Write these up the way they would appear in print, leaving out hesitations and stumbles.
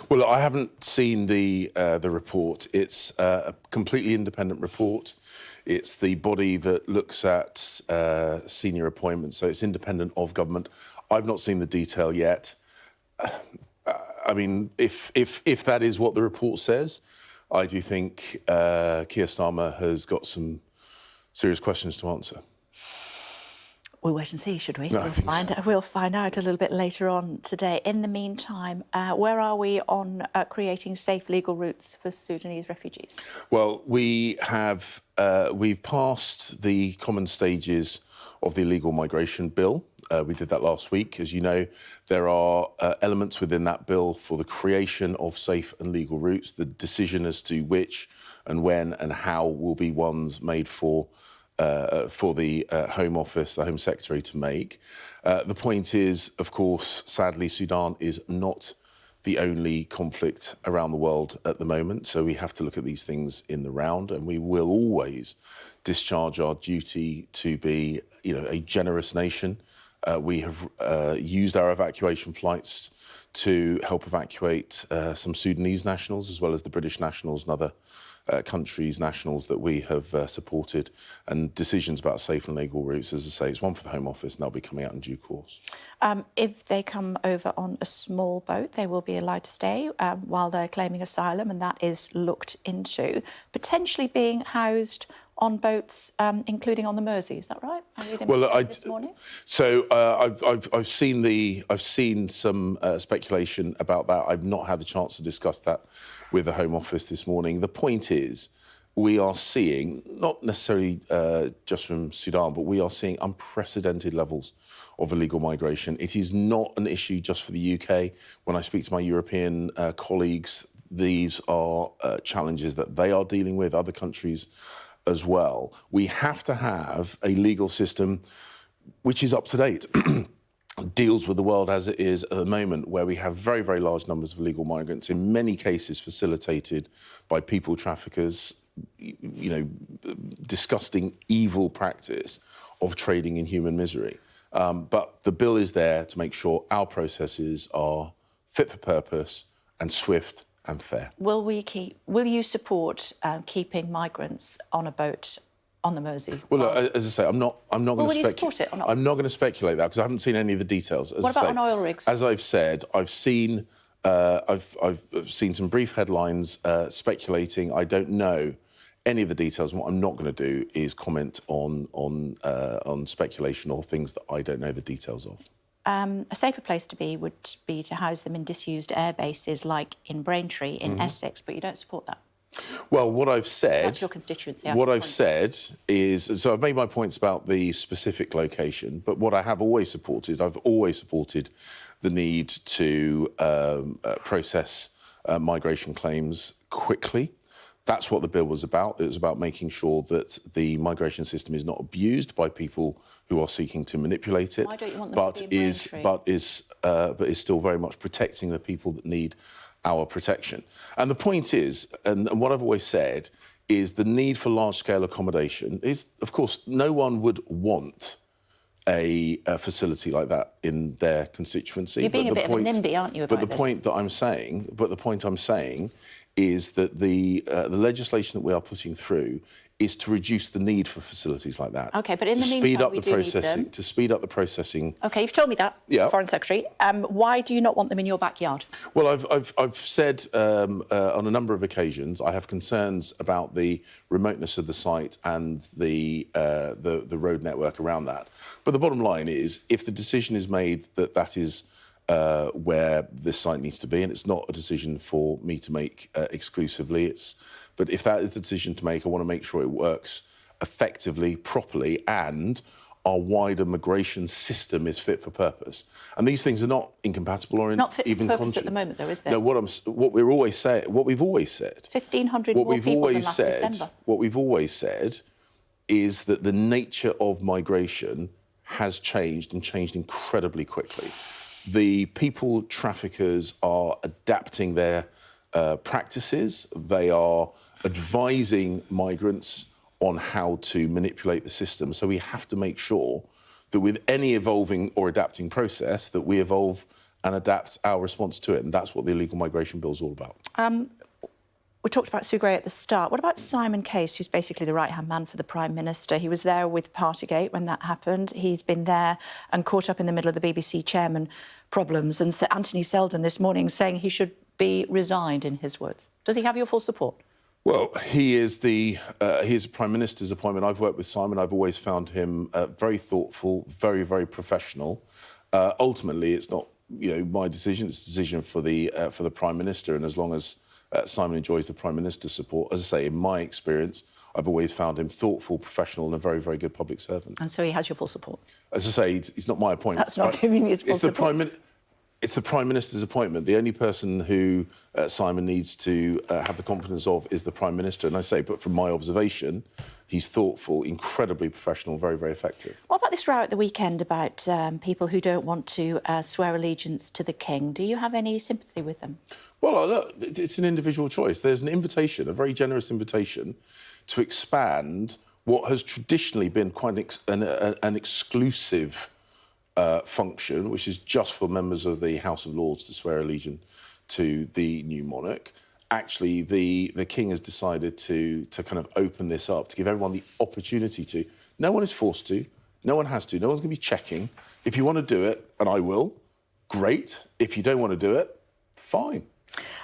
Well, I haven't seen the report. It's a completely independent report. It's the body that looks at senior appointments, so it's independent of government. I've not seen the detail yet. I mean, if that is what the report says, I do think Keir Starmer has got some serious questions to answer. We'll wait and see, should we? No, We'll find out a little bit later on today. In the meantime, where are we on creating safe legal routes for Sudanese refugees? Well, we've passed the common stages of the illegal migration bill. We did that last week. As you know, there are elements within that bill for the creation of safe and legal routes. The decision as to which and when and how will be ones made for the Home Office, the Home Secretary to make. The point is, of course, sadly, Sudan is not the only conflict around the world at the moment. So we have to look at these things in the round, and we will always discharge our duty to be, a generous nation. We have used our evacuation flights to help evacuate some Sudanese nationals, as well as the British nationals and other countries' nationals that we have supported, and decisions about safe and legal routes, as I say, it's one for the Home Office, and they'll be coming out in due course. If they come over on a small boat, they will be allowed to stay while they're claiming asylum, and that is looked into. Potentially being housed on boats, including on the Mersey, is that right? This morning. So I've seen some speculation about that. I've not had the chance to discuss that with the Home Office this morning. The point is, we are seeing, not necessarily just from Sudan, but we are seeing unprecedented levels of illegal migration. It is not an issue just for the UK. When I speak to my European colleagues, these are challenges that they are dealing with, other countries as well. We have to have a legal system which is up to date, deals with the world as it is at the moment, where we have very, very large numbers of illegal migrants, in many cases facilitated by people traffickers, disgusting, evil practice of trading in human misery. But the bill is there to make sure our processes are fit for purpose and swift and fair. Will you support keeping migrants on a boat on the Mersey? Well, as I say, I'm not going to will you support it or not? I'm not going to speculate that because I haven't seen any of the details. What about on oil rigs? As I've said, I've seen some brief headlines speculating. I don't know any of the details. What I'm not going to do is comment on speculation or things that I don't know the details of. A safer place to be would be to house them in disused air bases like in Braintree, in Essex, but you don't support that. Well, what I've said... That's your constituency. What I've said is... So I've made my points about the specific location, but what I have always supported, I've always supported the need to process migration claims quickly. That's what the bill was about. It was about making sure that the migration system is not abused by people who are seeking to manipulate it. Why don't you want them to be in Braintree? but is still very much protecting the people that need our protection. And the point is, and what I've always said, is the need for large-scale accommodation is, of course, no one would want a facility like that in their constituency. You're being a bit of a NIMBY, aren't you, about this? But the point I'm saying is that the legislation that we are putting through is to reduce the need for facilities like that. OK, but in the meantime, we do need them. To speed up the processing. OK, you've told me that, Foreign Secretary. Why do you not want them in your backyard? Well, I've said on a number of occasions I have concerns about the remoteness of the site and the road network around that. But the bottom line is, if the decision is made that that is where this site needs to be, and it's not a decision for me to make exclusively, but if that is the decision to make, I want to make sure it works effectively, properly, and our wider migration system is fit for purpose. And these things are not incompatible or it's not fit even for purpose at the moment, though, is there? No, what we've always said, 1,500 more people than last December. What we've always said is that the nature of migration has changed, and changed incredibly quickly. The people traffickers are adapting their practices. They are advising migrants on how to manipulate the system. So we have to make sure that with any evolving or adapting process, that we evolve and adapt our response to it. And that's what the illegal migration bill is all about. We talked about Sue Gray at the start. What about Simon Case, who's basically the right-hand man for the Prime Minister? He was there with Partygate when that happened. He's been there and caught up in the middle of the BBC chairman problems. And so Anthony Seldon this morning saying he should be resigned, in his words. Does he have your full support? Well, he is a Prime Minister's appointment. I've worked with Simon. I've always found him very thoughtful, very, very professional. Ultimately, it's not my decision. It's a decision for the Prime Minister. And as long as Simon enjoys the Prime Minister's support, as I say, in my experience, I've always found him thoughtful, professional, and a very, very good public servant. And so he has your full support? As I say, he's not my appointment. That's not giving you his full support. It's the Prime Minister's appointment. The only person who Simon needs to have the confidence of is the Prime Minister. And I say, but from my observation, he's thoughtful, incredibly professional, very, very effective. What about this row at the weekend about people who don't want to swear allegiance to the King? Do you have any sympathy with them? Well, look, it's an individual choice. There's an invitation, a very generous invitation, to expand what has traditionally been quite an exclusive function, which is just for members of the House of Lords to swear allegiance to the new monarch. Actually, the King has decided to kind of open this up, to give everyone the opportunity to. No one is forced to. No one has to. No one's going to be checking. If you want to do it, and I will, great. If you don't want to do it, fine.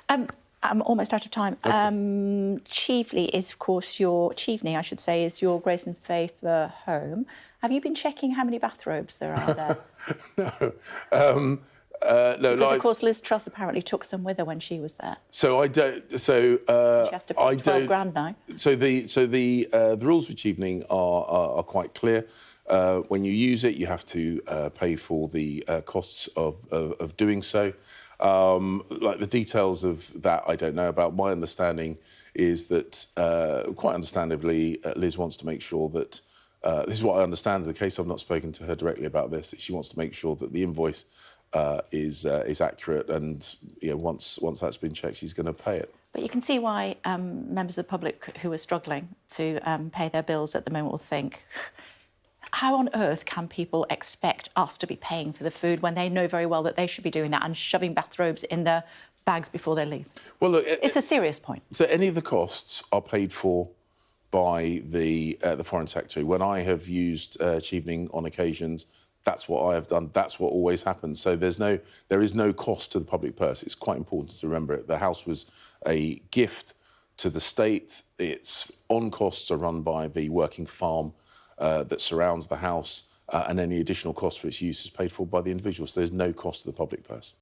I'm almost out of time. Okay. Chiefly is, of course, Chiefney, I should say, is your Grace and Faith home. Have you been checking how many bathrobes there are there? No. No, because, of course, Liz Truss apparently took some with her when she was there. So I don't. So she has to pay 12 grand now. So the rules for Chevening are quite clear. When you use it, you have to pay for the costs of doing so. Like the details of that, I don't know about. My understanding is that, quite understandably, Liz wants to make sure that. This is what I understand of the case. I've not spoken to her directly about this. That she wants to make sure that the invoice is accurate, and once that's been checked, she's going to pay it. But you can see why members of the public who are struggling to pay their bills at the moment will think, how on earth can people expect us to be paying for the food when they know very well that they should be doing that and shoving bathrobes in their bags before they leave? Well, look, it's a serious point. So any of the costs are paid for by the Foreign Secretary. When I have used Chevening on occasions, that's what I have done. That's what always happens. So there is no cost to the public purse. It's quite important to remember it. The house was a gift to the state. Its on-costs are run by the working farm that surrounds the house, and any additional cost for its use is paid for by the individual. So there's no cost to the public purse.